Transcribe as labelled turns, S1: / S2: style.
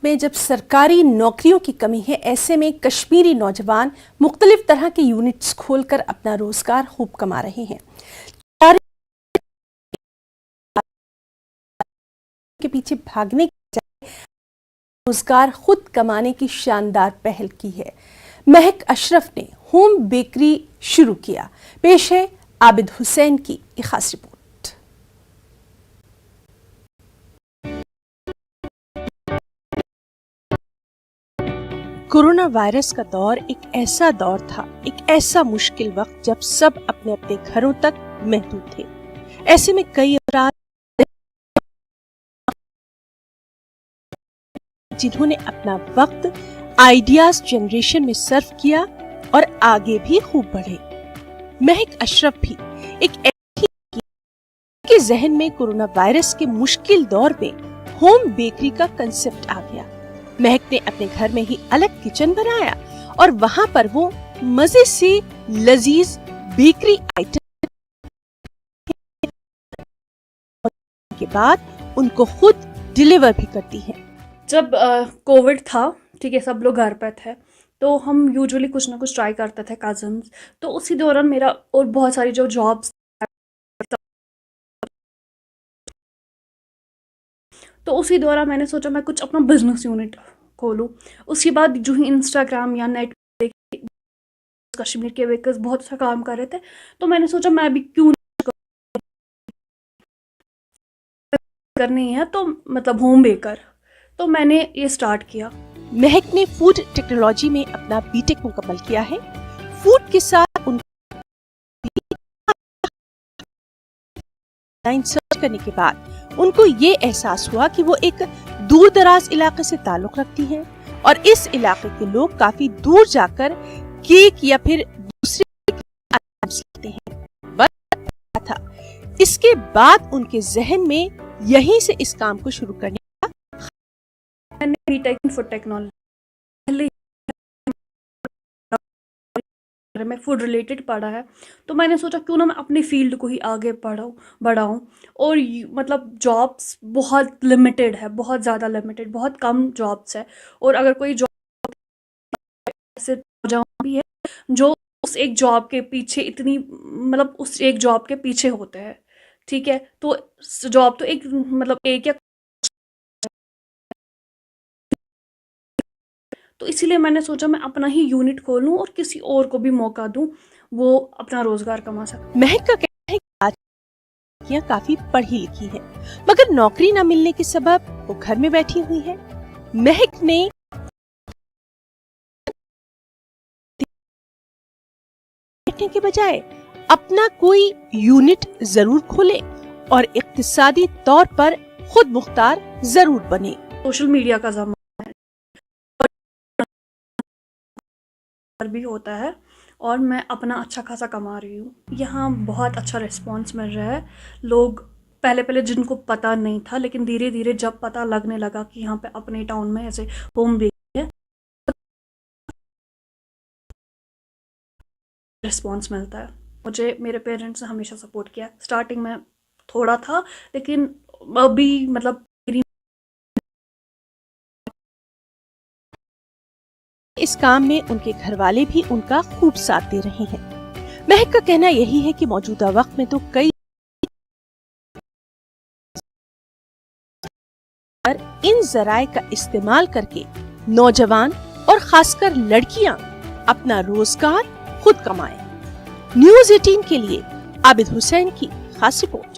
S1: में जब सरकारी नौकरियों की कमी है, ऐसे में कश्मीरी नौजवान मुख्तलिफ तरह के यूनिट्स खोलकर अपना रोजगार खूब कमा रहे हैं। के पीछे भागने के बजाय रोजगार खुद कमाने की शानदार पहल की है। महक अशरफ ने होम बेकरी शुरू किया। पेश है आबिद हुसैन की एक खास रिपोर्ट। कोरोना वायरस का दौर एक ऐसा दौर था, एक ऐसा मुश्किल वक्त जब सब अपने अपने घरों तक महदूद थे। ऐसे में कई अफराद जिन्होंने अपना वक्त आइडियाज जनरेशन में सर्व किया और आगे भी खूब बढ़े। महक अशरफ भी एक ऐसी के जहन में कोरोना वायरस के मुश्किल दौर में होम बेकरी का कंसेप्ट आ गया। महक ने अपने घर में ही अलग किचन बनाया और वहां पर वो मजे से लजीज बेकरी आइटम के बाद उनको खुद डिलीवर भी करती हैं।
S2: जब कोविड था, ठीक है, सब लोग घर पे थे, तो हम यूजुअली कुछ ना कुछ ट्राई करते थे कजन्स। तो उसी दौरान मेरा और बहुत सारी जो जॉब्स, तो उसी दौरान मैंने सोचा मैं कुछ अपना बिजनेस यूनिट खोलूं। उसके बाद जो ही इंस्टाग्राम या नेट कश्मीर के बेकर्स बहुत अच्छा काम कर रहे थे, तो मैंने सोचा मैं भी क्यों करनी है, तो मतलब होम बेकर, तो मैंने ये स्टार्ट किया।
S1: महक ने फूड टेक्नोलॉजी में अपना बीटेक मुकम्मल किया है। फूड के साथ सर्च करने के बाद उनको ये एहसास हुआ कि वो एक दूर दराज इलाके से ताल्लुक रखती हैं और इस इलाके के लोग काफी दूर जाकर केक या फिर दूसरे लेते हैं। था इसके बाद उनके जहन में यहीं से इस काम को शुरू करने
S2: मैंने बीटेक इन फूड टेक्नोलॉजी, मैं फूड रिलेटेड पढ़ा है, तो मैंने सोचा क्यों ना मैं अपनी फील्ड को ही आगे बढ़ाऊं। और मतलब जॉब्स बहुत लिमिटेड है, बहुत ज़्यादा लिमिटेड, बहुत कम जॉब्स है। और अगर कोई जॉब ऐसे भी है जो उस एक जॉब के पीछे इतनी, मतलब उस एक जॉब के पीछे होते हैं, ठीक है, तो जॉब तो एक मतलब एक या, तो इसीलिए मैंने सोचा मैं अपना ही यूनिट खोलूं और किसी और को भी मौका दूं, वो अपना रोजगार कमा सके।
S1: महक का कहना है कि आज काफी पढ़ी लिखी है, मगर नौकरी न मिलने के सबब वो घर में बैठी हुई है। महक ने बैठने के बजाय अपना कोई यूनिट जरूर खोले और इक्तिसादी तौर पर खुद मुख्तार जरूर बने।
S2: सोशल मीडिया का जमाना भी होता है और मैं अपना अच्छा खासा कमा रही हूँ। यहाँ बहुत अच्छा रिस्पांस मिल रहा है। लोग पहले जिनको पता नहीं था, लेकिन धीरे धीरे जब पता लगने लगा कि यहाँ पे अपने टाउन में ऐसे होम बेकरी है, रिस्पांस मिलता है। मुझे मेरे पेरेंट्स ने हमेशा सपोर्ट किया। स्टार्टिंग में थोड़ा था, लेकिन अभी मतलब
S1: इस काम में उनके घर वाले भी उनका खूब साथ दे रहे हैं। महक का कहना यही है कि मौजूदा वक्त में तो कई इन जराए का इस्तेमाल करके नौजवान और खासकर लड़कियां अपना रोजगार खुद कमाएं। न्यूज़ 18 के लिए आबिद हुसैन की खास रिपोर्ट।